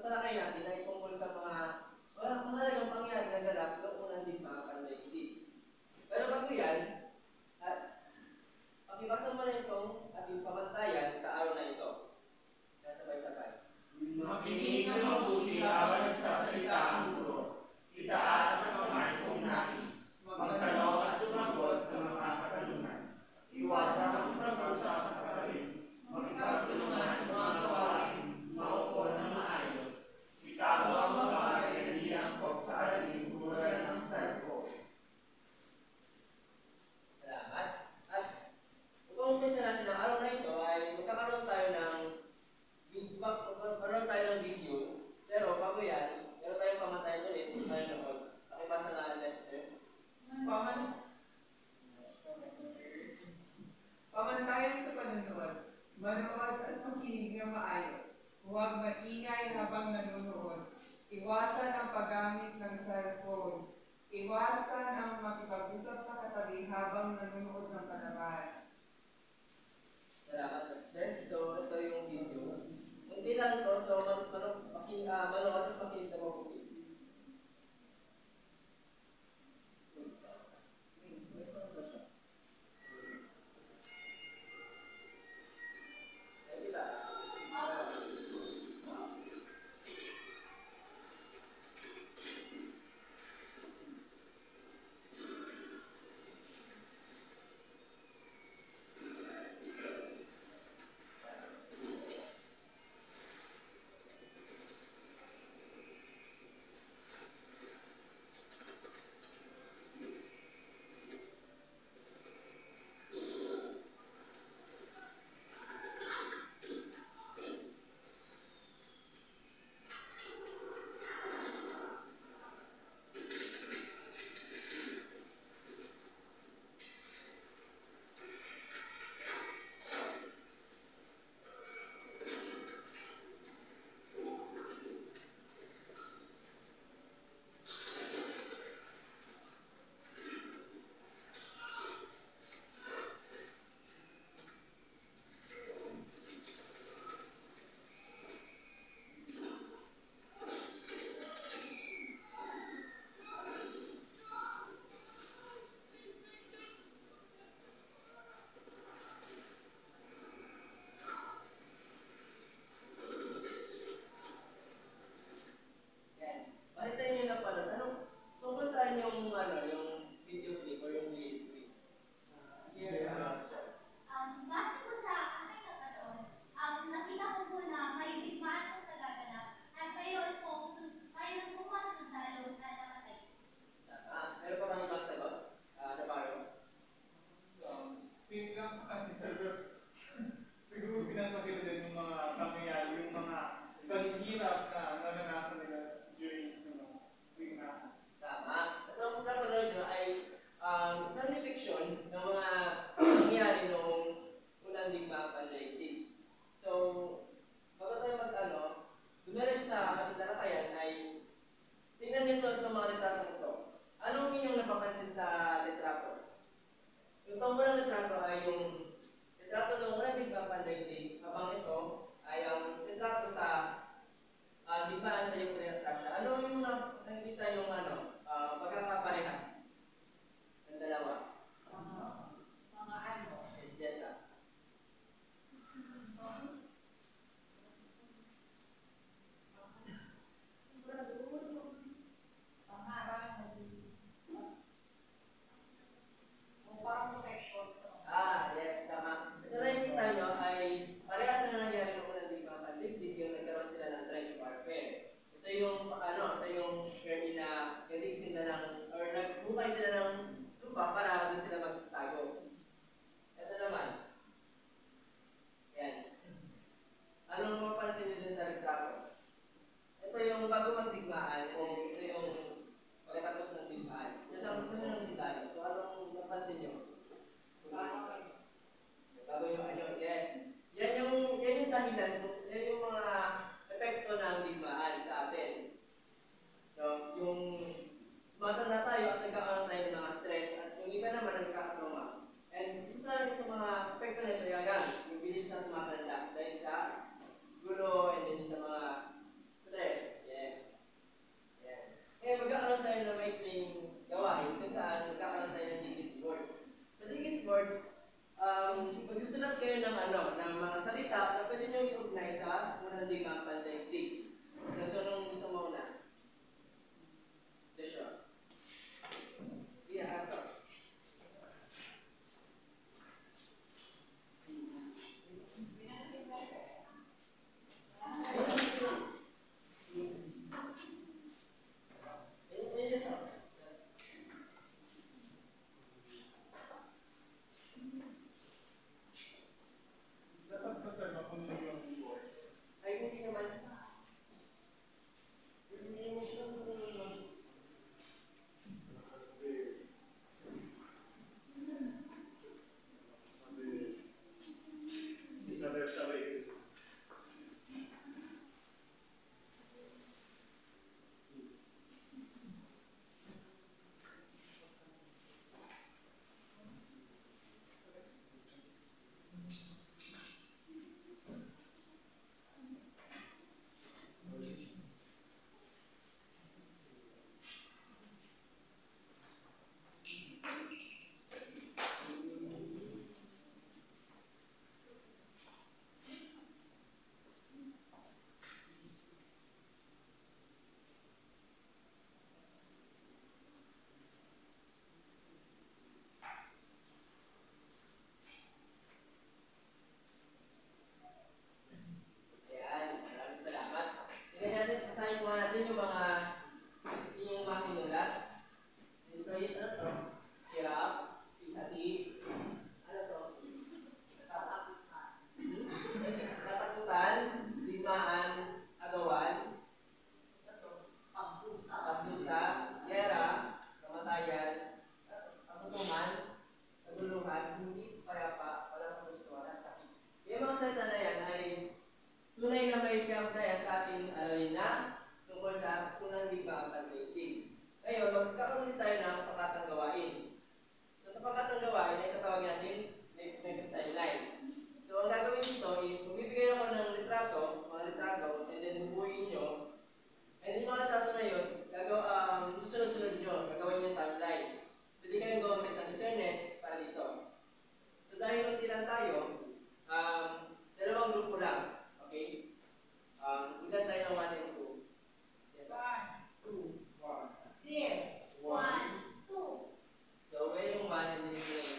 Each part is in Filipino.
talakay natin ay tungkol sa mga mahalagang pangyayari na ganap noong unang digmaan pandaigdig. Pero bago yan, at pakibasa mo na itong ating pamantayan sa araw na ito. Sabay-sabay. Makinig ng mabuti habang nagsasalita ang guro. Itaas ang kamay kung nais. Magtanong at sumagot sa mga katanungan. Iwasan ang pagpagsa sa katalim. Magkatulungan sa mga gawain. Maupo na maayos. Ikaw ang mabagay na hiyangkot sa araling tulad ng cellphone. Salamat. At kung umpisa natin ang araw na ito ay magkakaroon tayo ng video. Pero bago yan, meron tayong pamantayan ulit. Tayo na pakibasa na Lester. Pamantayan sa panunood. Manood at makinig ng maayos. Huwag maingay habang nanonood. Iwasan ang paggamit ng cellphone. Iwasan ang makipag-usap sa katabi habang nanonood ng palabas. Salamat, Lester. So, ito yung video. Hindi lang ito. So, manood at makinig na mabuti. Sa mga epekto nito, yung bilis na tumatanda dahil sa gulo and then sa mga unang digmaan pandaigdig. So, nung gusto mo na? Joshua. Yeah, ako. Dapat pa sir, mapuno yung keyboard. Ay, hindi naman. Sabay. Ayan, maraming salamat. Tingnan natin, basahin po natin yung mga sinulat. Dito is ano to? Hirap, ihatid, ano to? Katakutan, digmaan, agawan, pagdusa, yera, kamatayan, katutuman, kaguluhan, hindi payapa, walang kagustuhan at sakit. Yung mga salita na yan ay tunay na may kaugnayan sa ating alalin na tungkol sa unang digmaan pandaigdig. Ngayon, magkakaroon din tayo ng pakatang gawain. So, sa pakatang gawain ay katawag natin next timeline. So, ang gagawin dito is, magbibigay ako ng mga litrato, and then bubuuin nyo. And then, yung mga litrato na yun, susunod-sunod nyo, gagawin yung timeline. Pwede kayong gumamit ng internet para dito. So, dahil magtilan tayo, dalawang grupo lang. Okay? Bigyan tayo ng 1 and 2. Yes. 1, 2, 1. 0, 1, 2. So, may yung 1 and then yung 2.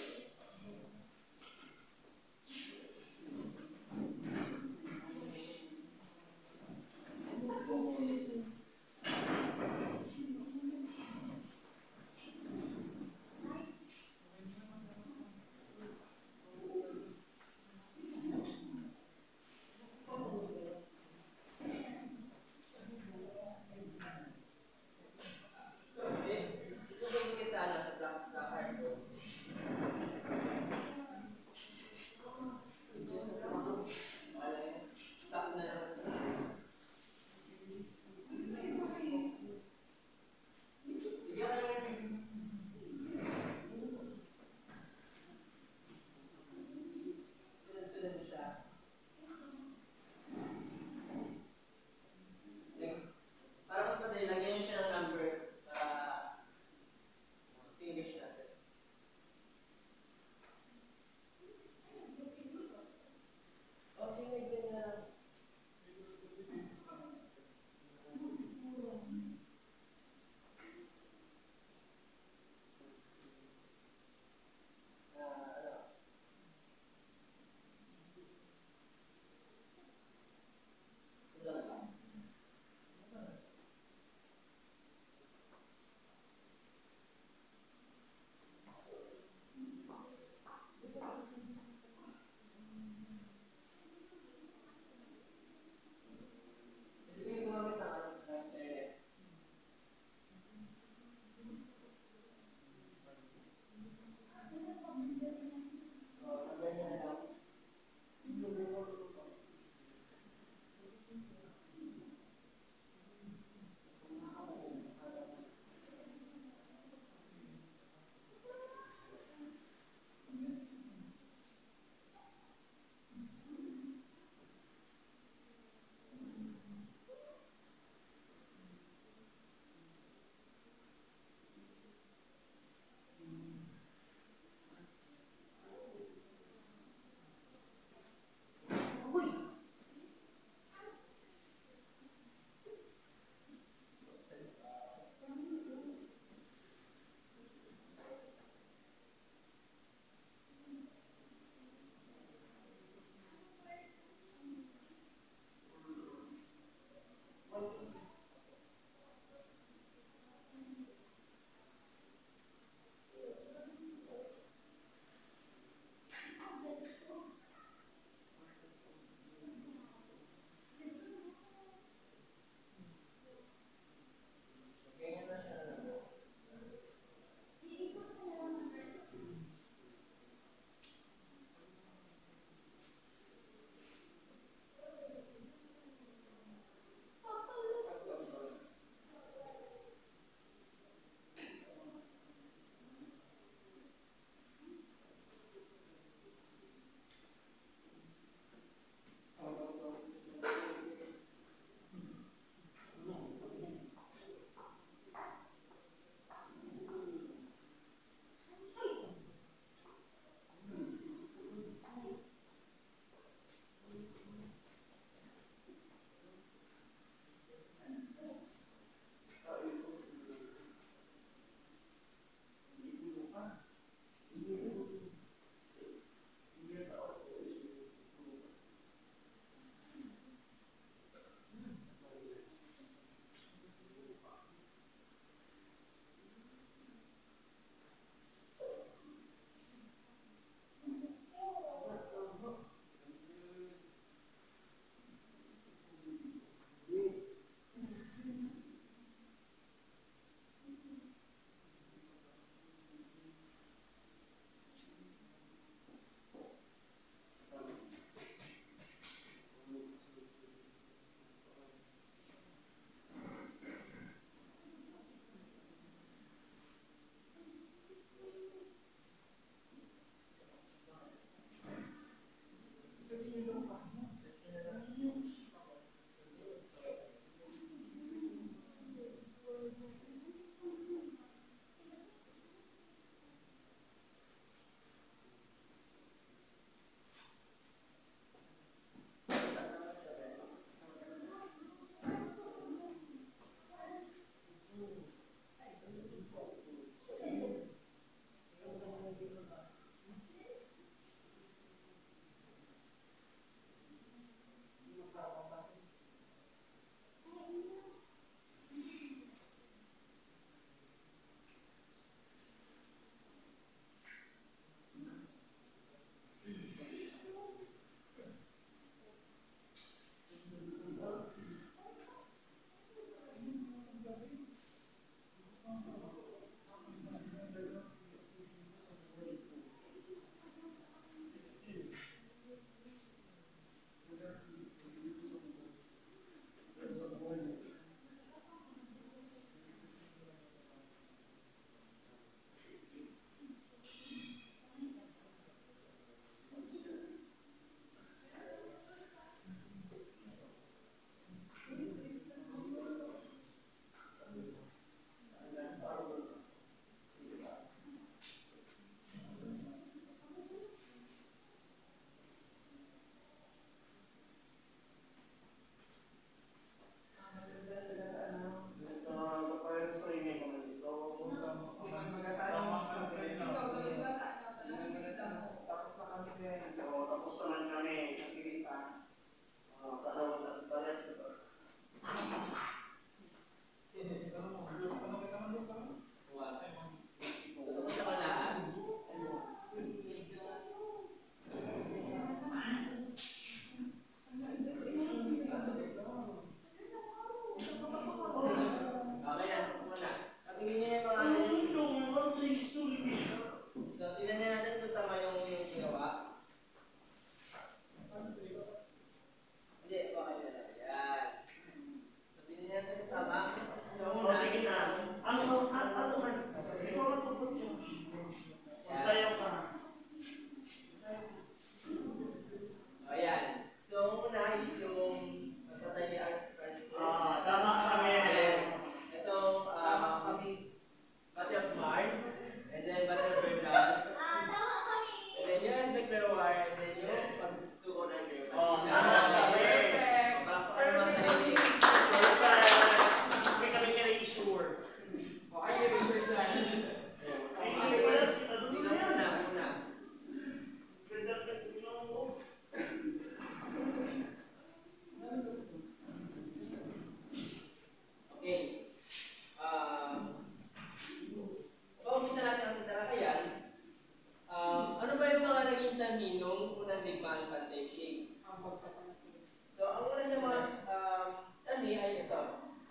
Ganyan na siya na.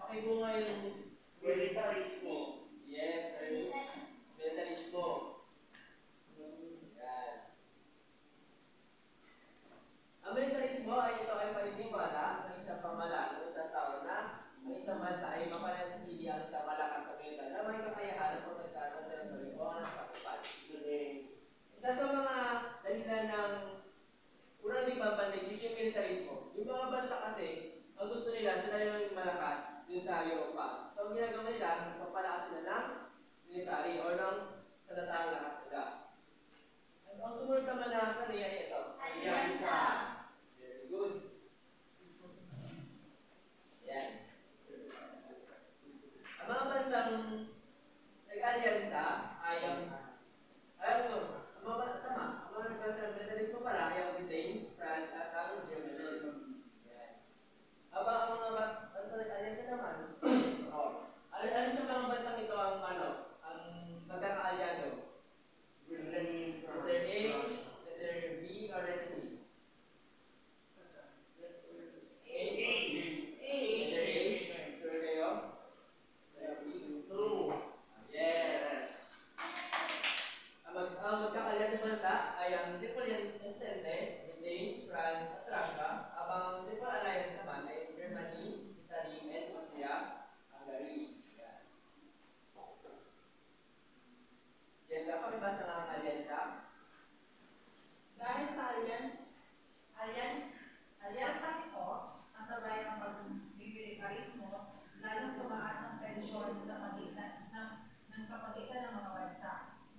Pakibunga yung militarismo. yes, very good. Militarismo. Yan. Ang militarismo ay ito ay paniniwala ng isang pamalaan o isang tao na ang isang bansa ay mapanatili ang isang malakas na militar na may kakayahan ng protektahan ng teritoryo o ang nasakupan. Isa sa mga dahilan ng unang lipabandig is yung militarismo. Yung mga bansa kasi, ang gusto nila, sila yung malakas dun sa Europa. So, ang ginagawa nila, nagpapalakas sila ng military o ng sadatang lakas nila. Ang sumunod naman na sa niya ay ito. Alyansa. Very good. Yan. Ang mga bansang nag-alyansa ay ang tama. Ang mga bansang militarismo pala ay ang Britain, France, at ang Germany. Yan. Aba, ang mga bansang nag-alyansa naman, alin sa mga bansang ito ang ang magkakaalyado? Letter A, letter B, or letter C? A. Letter A. Sure kayo? Letter C. True. Yes. Ang magkakalyado bansa ay ang Triple Entente, Britain, France, at Russia. Habang ang Triple Alliance naman ay Germany, Italy, and Austria, Hungary. Yan. Yes, pakibasa ng alyansa. Dahil sa alyansa ito, kasabay ang pagmimilitarismo, lalong tumaas ang tensyon sa pagitan ng mga bansa,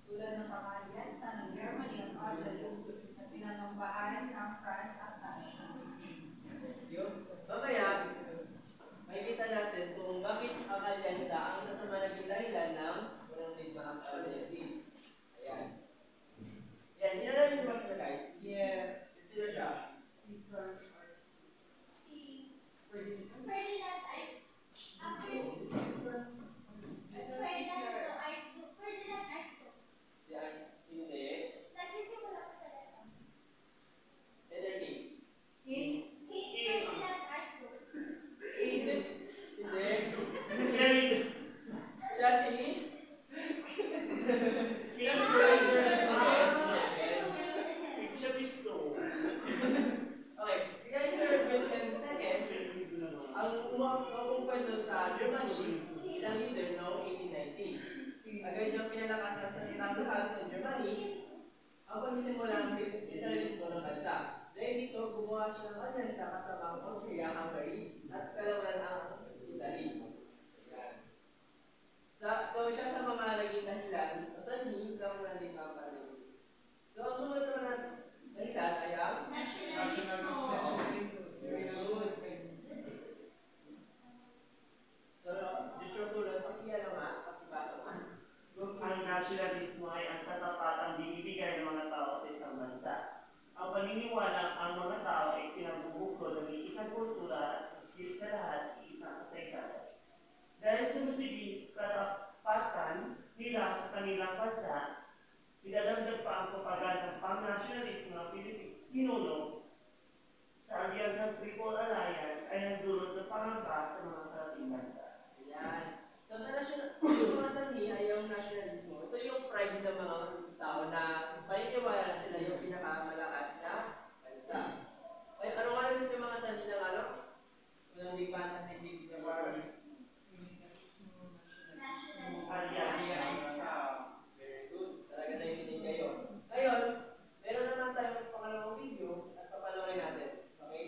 tulad ng pang-alyansa ng Germany at Austria na pinanumbahan ng France at Russia. Yun. Mamaya, makikita natin kung bakit ang alyansa ang isa sa mga naging dahilan ng unang digmaang pamilya. Ayan. Yan, hinala niyo ba sila guys? Yes. Sila siya. Si France or Ferdinand Arco. Si hindi. Nagsisimula ko sa letter. Letter K. King. Ferdinand Arco. Hindi. Kaya Siya si siya gusto. okay, si Kaiser Wilhelm II, ang umapong pwesto sa Germany, ilang leader noong 1890. Agad niyang pinalakas ang salitang lakas ng Germany ang pagsisimula ng militarismo ng bansa. Dahil dito, gumawa siya ng alyansa kasama ang Austria, Hungary, at kalawanan ang Italy. So, siya sa mga naging dahilan, o sanhi, ng mga naging. So, ang sumunod naman na dahilan ay ang Nationalismo. very good. So, Dr. Tulad, pakiya naman, pakibasa naman. Ang nationalismo ay ang katapatang binibigay ng mga tao sa isang bansa. Ang paniniwala ang mga tao ay pinagbubuklod ng isang kultura at isip sa lahat, isang kasaysayan. Dahil sa masibing katapatan nila sa kanilang bansa, idadagdag pa ang propagandang pang-nationalismo ng Pinuno sa Alyansang Triple Alliance ay nagdulot ng pangamba sa mga karating bansa. Ayan. So, sa mga sanhi ay yung nationalismo. Ito yung pride ng mga tao na paniniwala na sila yung pinakamalakas na bansa. Ay, ano nga rin yung mga sanhi ng ano? Unang digmaan at hindi na Nationalismo. very good. Talaga naiintindihan kayo. Ngayon, meron naman tayong pangalawang video at papanoorin natin. Okay?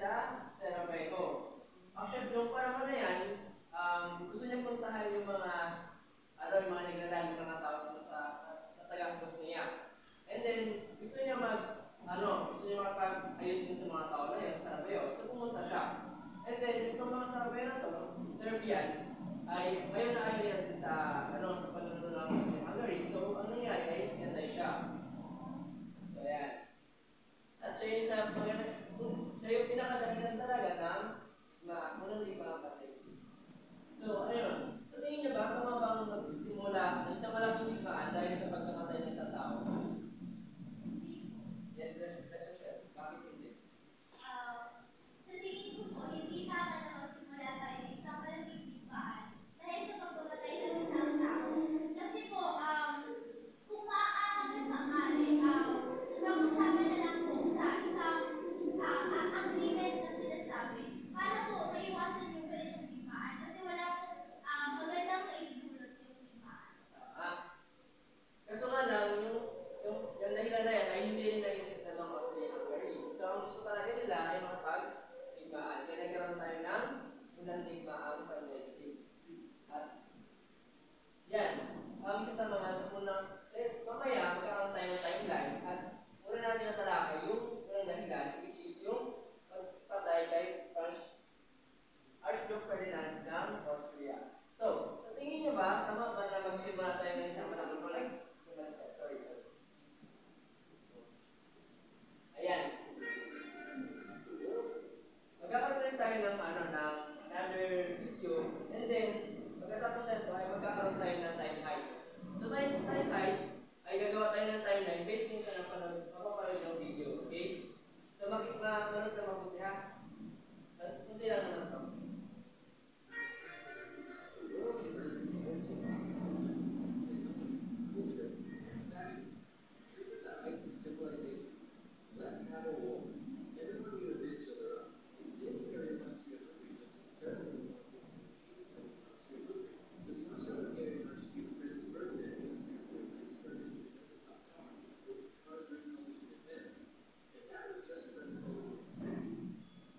sa Serapeco. Actually, yung panahon na yan, gusto niya puntahan yung mga yung mga naglalagay ng mga tao sa taga-spos niya. And then, gusto niya gusto niya makapag-ayos din sa mga tao na yun, sa Sarabeo. So, pumunta siya. And then, itong mga Sarabeo na to, Serbians, ay ayaw na ayaw yan sa, sa panahon ng Hungary. So, ang nangyari ay pinatay siya. So, ayan. At siya yung pinakadahilan talaga ng unang di ba patay. So, ayun. Sa tingin niyo ba, tama bang magsimula ng isang malaking digmaan dahil sa pagkamatay ng isang tao? Yes, Rachel. Bakit hindi? Sa tingin ko po, hindi tama na magsimula tayo ng isang malaking digmaan dahil sa pagkamatay ng isang tao. Kasi po, kung hanggang maaari, mag-usapan na lang po sa isang agreement na sinasabi para po maiwasan yung ganitong digmaan. Kasi wala po magandang naidulot yung digmaan. Kaso nga lang, yung dahilan na yan ay hindi rin naisip na ng Austria-Hungary. So, ang gusto talaga nila ay makapag-digmaan. Kaya nagkaroon tayo ng unang digmaan panlitig. At yan, ang isa sa mga unang, mamaya magkakaroon tayo ng timeline. At una natin natalakay yung unang dahilan, which is yung pagpatay kay Archduke Ferdinand ng Austria. So, sa tingin niyo ba, tama ba na magsimula tayo ng isang malaking sorry. Ayan. Magkakaroon rin tayo ng another video. And then, pagkatapos nito ay magkakaroon tayo ng time heist. So, time heist ay gagawa tayo ng timeline based din sa napapanood yung video. Okay? So, manood na mabuti ha. Kunti lang naman ito. Let's have a war. Everyone will build each other up. In this area, Austria for regions, certainly Austria-Hungary. So the Austro-Hungarian Archduke Franz Ferdinand was therefore placed permanently at the top car, with his cars very close in advance. And that was just when the total was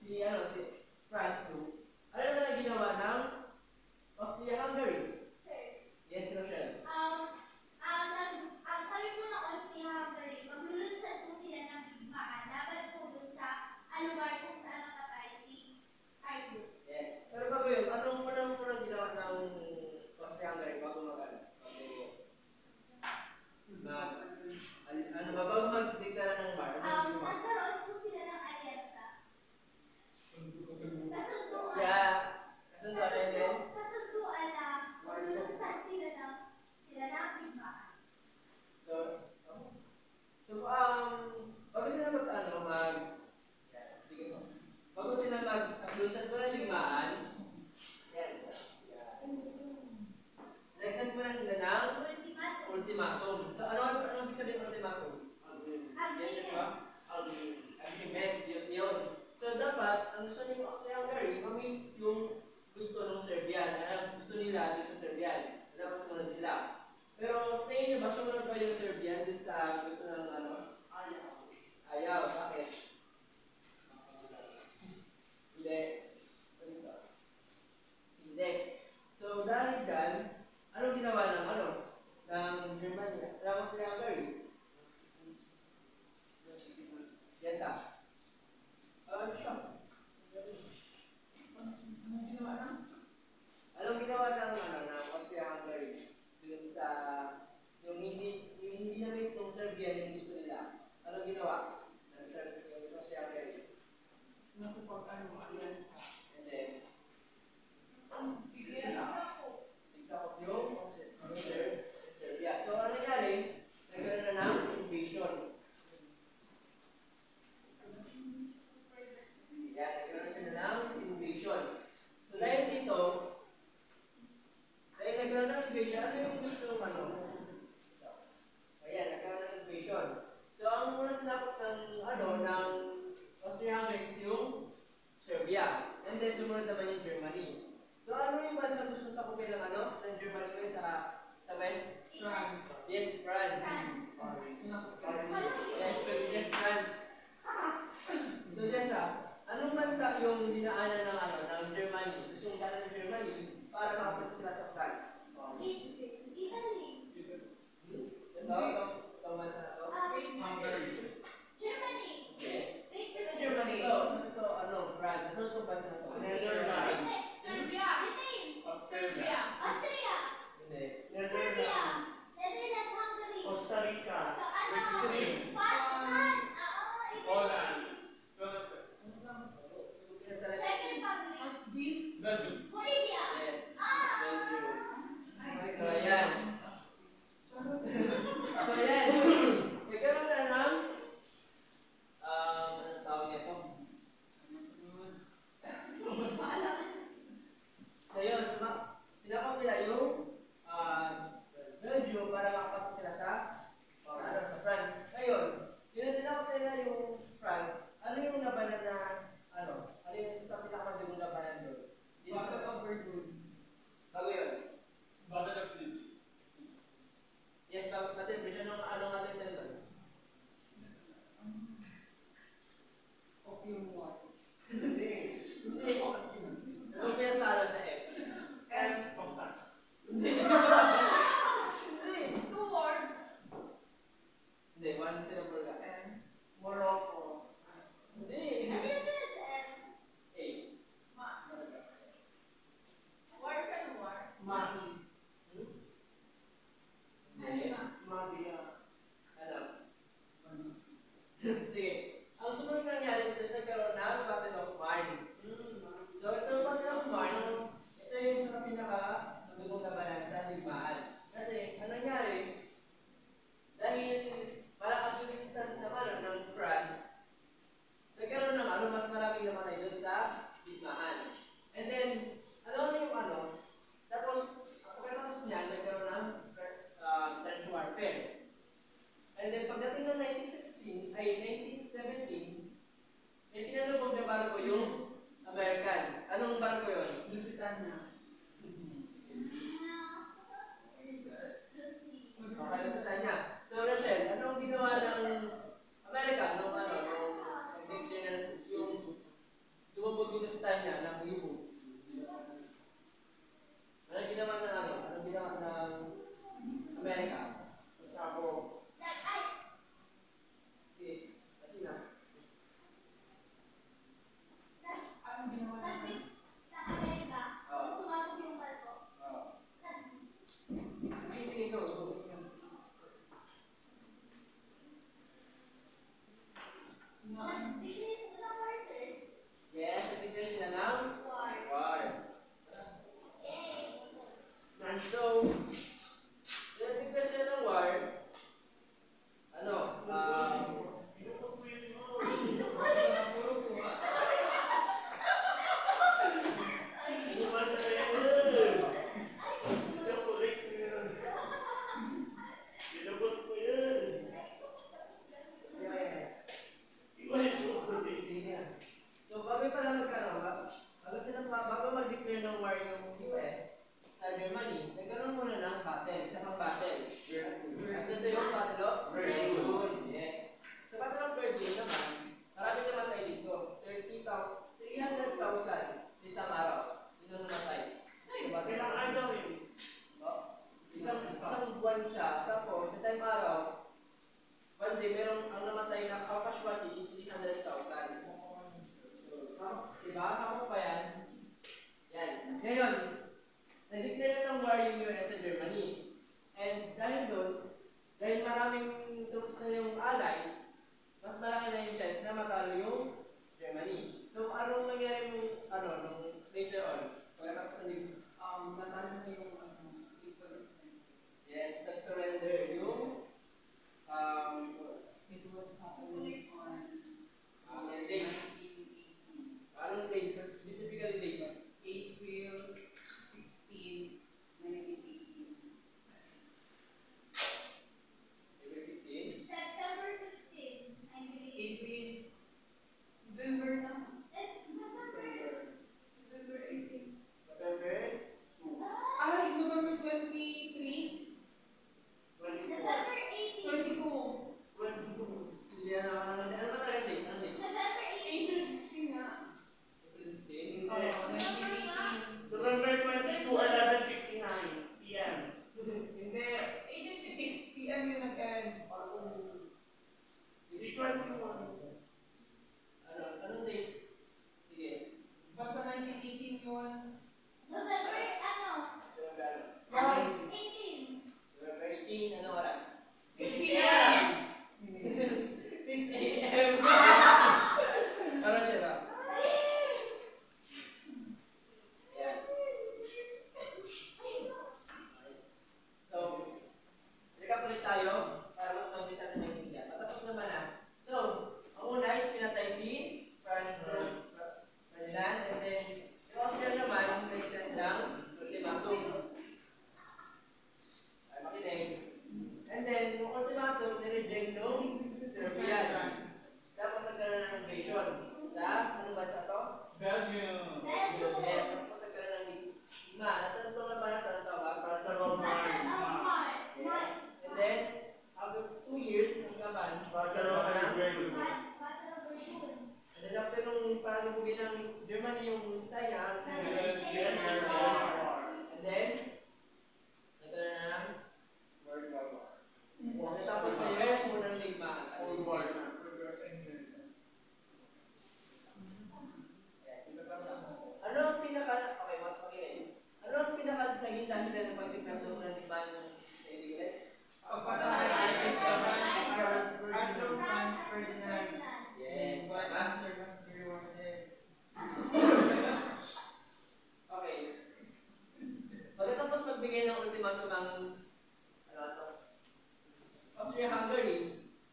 si France too. Ano naman ang ginawa ng Austria-Hungary? Sir, Yes, Rochelle. sabi po ng Austria-Hungary, maglulunsad po sila ng digmaan laban po dun sa lugar kung saan nakatay si Arthur. Yes. Pero bago yun, anong unang ginawa ng Austria-Hungary bago bago magdeklara ng war? Nagkaroon po sila ng alyansa. Kasunduan. Yeah. Kasunduan and then? Kasunduan na maglulunsad sila ng digmaan. Bago sila bago sila maglunsad ko ng digmaan, yan. Nagsan mo na sila ng ultimatum. So, ano ibig sabihin ng ultimatum? Yes, di ba? Agreement. Yun. So, dapat, ang gusto ng Austria-Hungary, kami yung gusto ng Serbian. Ang gusto nila dito sa Serbian. Dapat sumunod sila. Pero, tingin niyo ba sumunod ba yung Serbian din sa gusto ng Ayaw. Bakit? Hindi. So, dahil dyan, anong ginawa ng Germany? Ng Austria-Hungary? Yes, ka? Siya. Anong ginawa ng Austria-Hungary? Dun sa, yung hindi namin itong Serbian yung gusto nila. Anong ginawa ng Austria-Hungary? And then, example yung Serbia. So, ano nangyari? Nagkaroon na ng invasion. Yan, nagkaroon sila ng invasion. So, dahil dito, dahil nagkaroon ng invasion, ano yung gusto ng Ayan, nagkaroon ng invasion. So, ang muna sinakot ng Austria-Hungary is yung Serbia. And then, sumunod naman yung Germany. So, ano yung bansa gusto sa kupil ng ng Germany ko sa West? France. Yes, France. Yes, yes, France. So, Jessa, anong bansa yung dinaanan ng Germany? Gusto yung daanan ng Germany para makapunta sila sa France? Italy. Itong bansa na to? Hungary. Germany. Okay. Great Germany to. Kasi ito, France. Ito itong bansa na to. Netherlands. Serbia. Britain. Australia. Austria. Hindi. Serbia. Netherlands, Hungary. Costa Rica. Italy. Poland. Czech Republic. Belgium. Bolivia. Yes. So, ayan. So, ayan. Nagkaroon na ng ano tawag nito? So, yun. Sinakop nila yung Belgium para makapasok sila sa France. Ngayon, yun sinakop nila yung France. Ano yung labanan na ano yung sa pinakamagandang labanan doon? Battle of Verdun. Bago yun. Battle of Liege. Yes, bago natin. Presyo ng natin doon. Opium War. Hindi. Ano pinasalo sa F? M. Pogba. Hindi. Two words. Hindi, one syllable ka. Morocco. Hindi. Ano yung sunod sa M? A. War and war. Mali. Hindi. Mabia. Ano? Sige. Ang sumunod na nangyari dito sa karoon ng Battle of Marne. So, ito yung Battle of Marne. Ito yung sa pinaka-magandang labanan sa digmaan. Kasi, ang nangyari, dahil malakas yung resistance naman ng France, nagkaroon ng mas maraming naman doon sa digmaan. And then, tapos, pagkatapos niya, nagkaroon ng trench warfare. And then, pagdating ng 1917, may pinalubog na barko yung American. Anong barko yun? Lusitania. Okay, Lusitania. So, Rochelle, anong ginawa ng America nung next generation, yung pala nagkaroon, bago mag-declare ng war yung US sa Germany, nagkaroon muna ng battle, isa pang battle. At ito yung Battle of Verdun. Yes. Sa Battle of Verdun naman, marami namatay dito. 300,000 isang araw. Yun ang namatay. Ilang araw yun? Isang buwan siya. Tapos, sa isang araw, one day, merong ang namatay na casualty is 300,000. Diba? Ako pa yan. Yan. Ngayon, na-declare ng war yung US sa Germany. And dahil doon, dahil maraming troops na yung allies, mas malaki na yung chance na matalo yung Germany. So, anong nangyari nung later on? Pagkatapos na yung Natalo na yung yes, nag-surrender yung it was happening on date. Anong date? Specifically date. April 16, 1918. April 16? September 16, I believe. April, November na. September. November 18. November? Ay, November 23, November 18. 22. Hindi na ano ba talaga date? Anong date? November 18. April 16 na. April 16? Oo, 1918. November 22, 11:59 p.m. Hindi, 6 p.m. yung nag-end. Di 21. Anong date? Sige. Basta 1918 yun. November, ano? November. Right. 18. November 18, anong oras? 6 p.m. 6 a.m. Ano siya ba? Yan. So, recap ulit tayo para mas mabilis natin yung bigyan. Patapos naman na. So, ang una is pinatay si Ferdinand, and then yung Austria naman, nag-send ng ultimatum. Ay, makinig. And then, yung ultimatum, nireject nung Serbian. Tapos nagkaroon ng invasion sa, ano bansa to? Belgium. Yes, tapos nagkaroon ng lima. Natanto na ba na tawag? Battle of Marne. Yes. And then, after 2 years, nagkaban. Battle of Verdun. And then after nung palubugin ng Germany yung Staya, Yes, and then, nagkaroon na ng World War I. Tapos na yun, unang ligmaan. World War na. Ano ang pinaka, okay, makinig. Ano ang pinaka naging dahilan ng pagsignat ng unang ligmaan ng Daily Arthur Franz Ferdinand. Yes, What tama. answer was the rewarded? Okay. Pagkatapos magbigay ng ultimatum ang Austria-Hungary,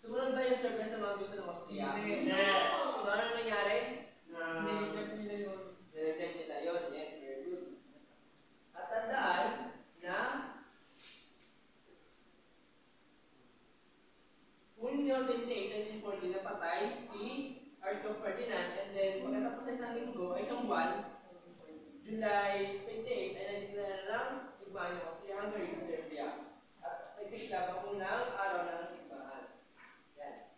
sumunod ba yung survey sa mga gusto ng Austria? Hindi. So ano nangyari? Nilagyan nila yun. Nireject nila yun. Yes, very good. At tandaan na Hunyo 28, 1940, napatay si Arthur Ferdinand, and then pagkatapos sa isang linggo, ay isang buwan, July 28, ay nagdeklara na ng igmaan ng Austria-Hungary sa Serbia. At nagsiklaba kung ng araw ng igmaan. Yan.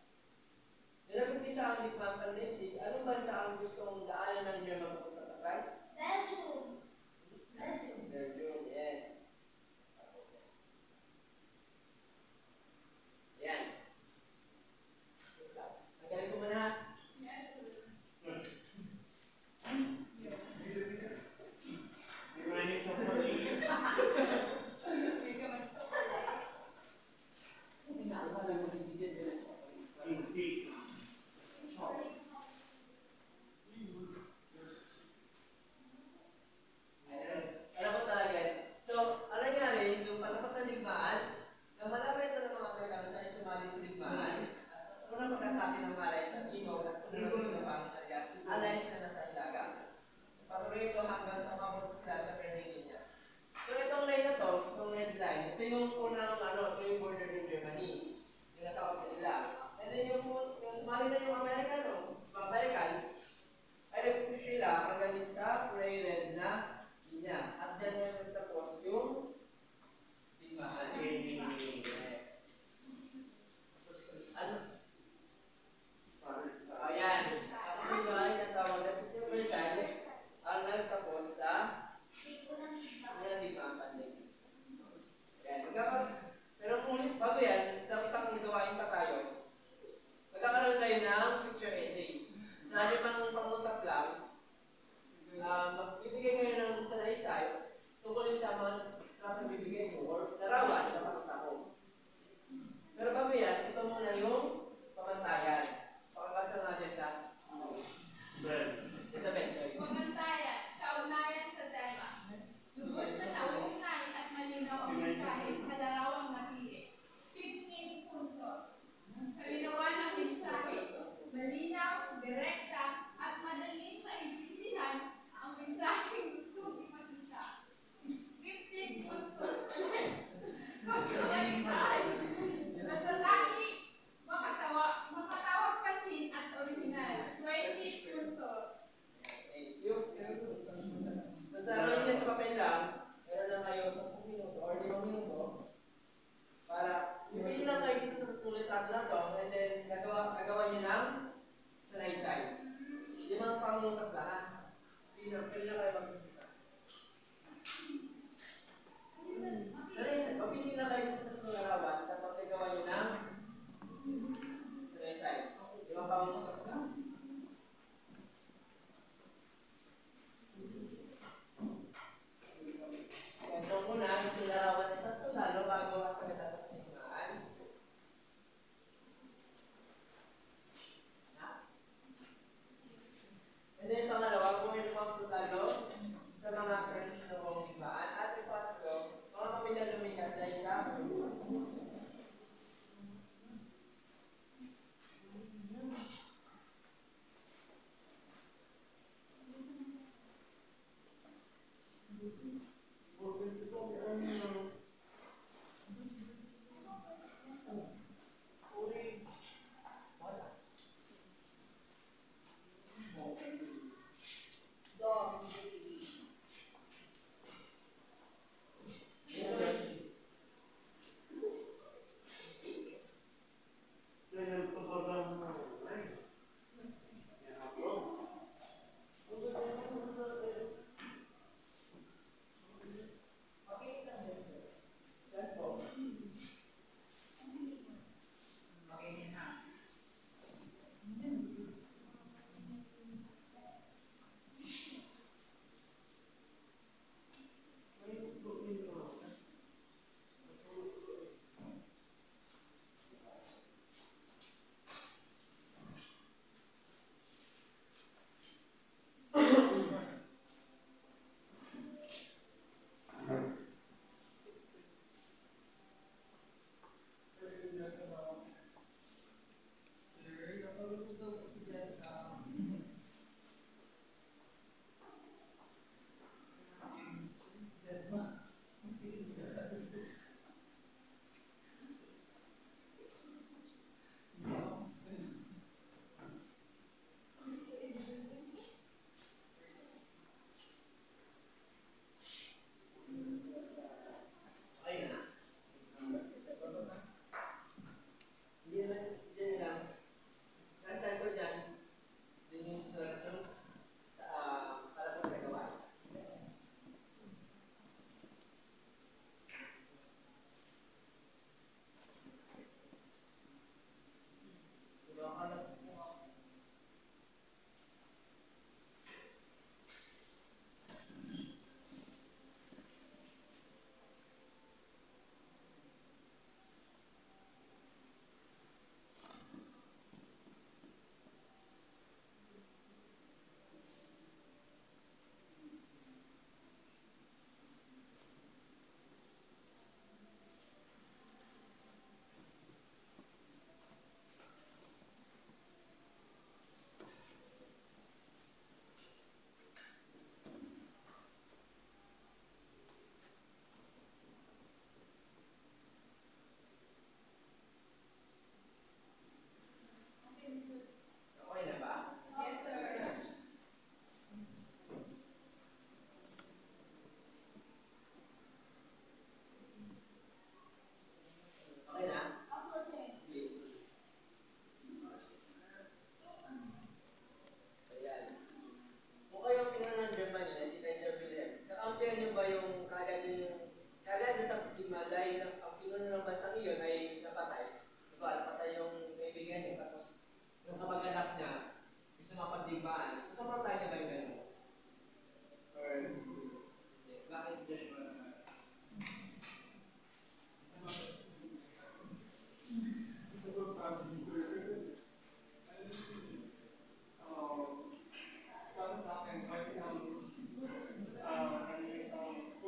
Nung nag-umpisa ang ligmaan pandaigdig, anong bansa ang gustong daanan ng German papunta sa France? Belgium. Belgium, yes. Yan. Nagaling ko muna ha? Remaining of Berlin. Hindi. pila hanggang sa gray-red na linya. At dyan na nagtapos yung digmaan. Yes. Ano? Ayan. Tapos yung mga inatawag na silver size ang nagtapos sa digmaan. Ayan. Pero kung bago yan, sa isang gawain pa tayo, magkakaroon tayo ng picture essay. Sa limang pangusap lang, magbibigay kayo ng salaysay tungkol sa mga nagbibigay ko or larawan na pakita ko. Pero bago yan, ito muna yung pamantayan. Pakabasa nga dyan sa Isabel. Sorry. Pamantayan, kaugnayan sa tema. Lubos na kaugnay at malinaw ang mensahe sa larawang napili. 15 puntos. Kalinawan ng mensahe. Malinaw, direkta, at madaling maintindihan ang mensaheng gustong ipakita. 15 puntos. Pagkakaligtaan. Matalaki, makatawag pansin at original. 20 puntos. Thank you. So sa kanina sa papel lang, meron lang kayo 10 minuto or 5 minuto para pipili lang kayo dito sa tulad natin na to and then gagawa niyo ng salaysay. Limang pangusap lahat. Sige, pili lang kayo mag-isa. Salaysay. Papili lang kayo sa tatlong larawan tapos gagawa niyo ng salaysay. Limang pangusap lang. So muna, gusto larawan ng isang sundalo bago at pagkatapos ng digmaan. And then pangalawa, kung may lumang sundalo sa mga tradisyonal digmaan. At yung patlo, mga pamilya lumikas dahil sa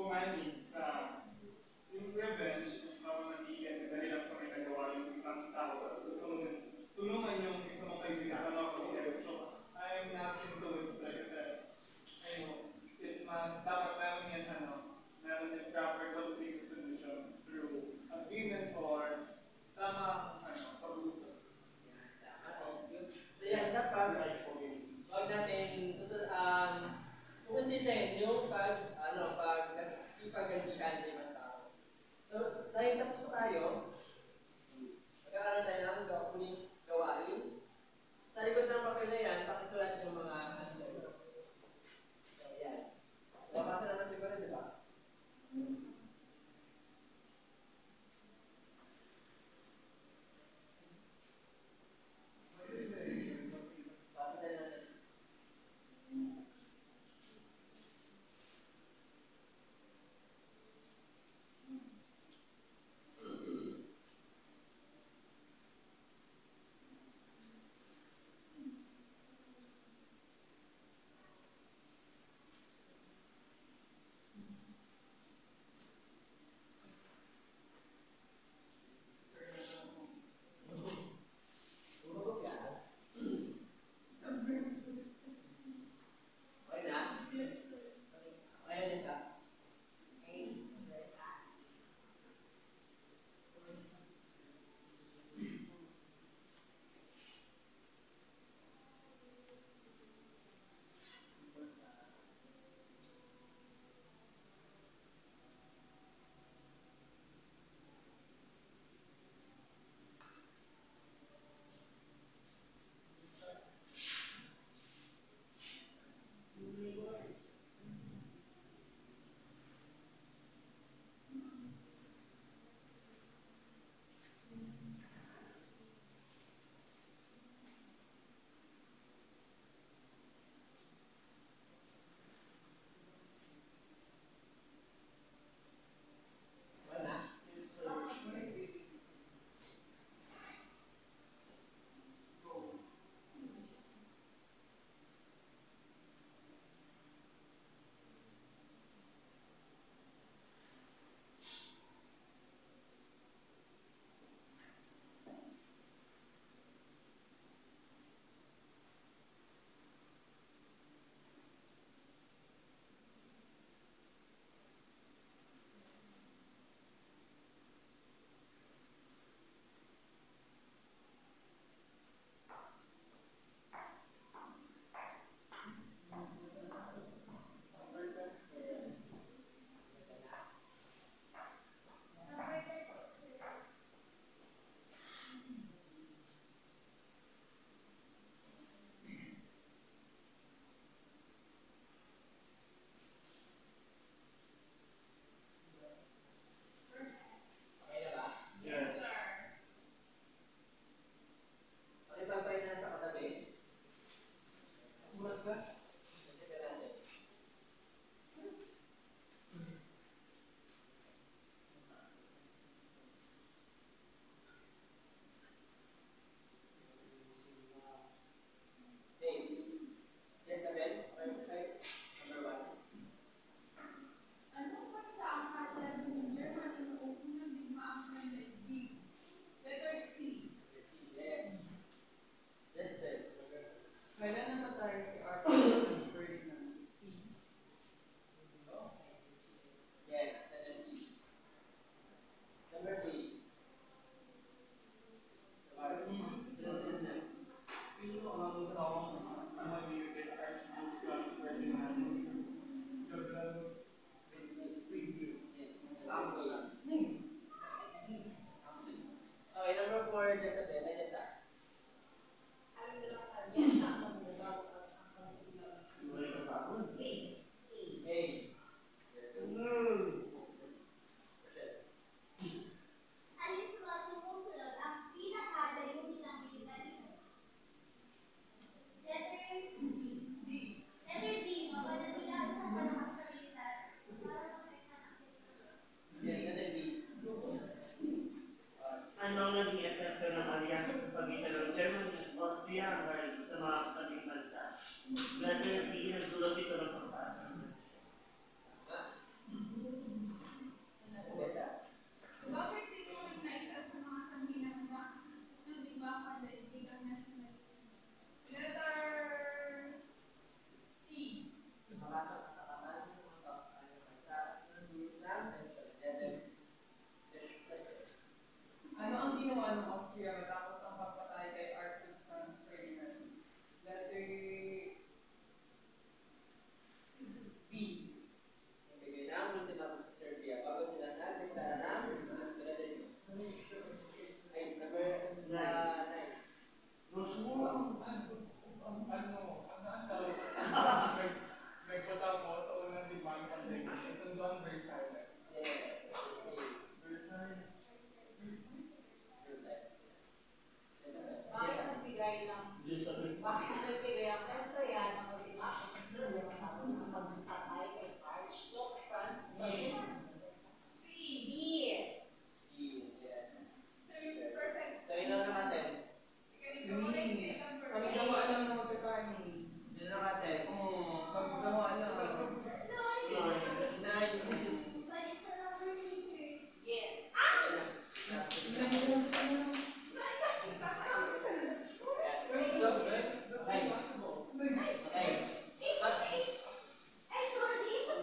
pumanid sa yung revenge na manatigan na dahil lang sa may nagawa yung isang tao at gusto mo tulungan yung isang mong kaibigan na ako. So, I'm not into it. Like I said, I know, it's mas dapat meron yan, meron yung proper conflict solution through agreement or tamang, pag-uusap. So yan, dapat, huwag natin kukonsiderin yung pag-ipagantihan sa ibang tao. So, dahil tapos na tayo, magkakaroon tayo ng uling gawain. Sa likod ng papel na yan, pakisulat yung mga answer. So, yan. Babasa naman siguro, di ba?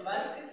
Naman?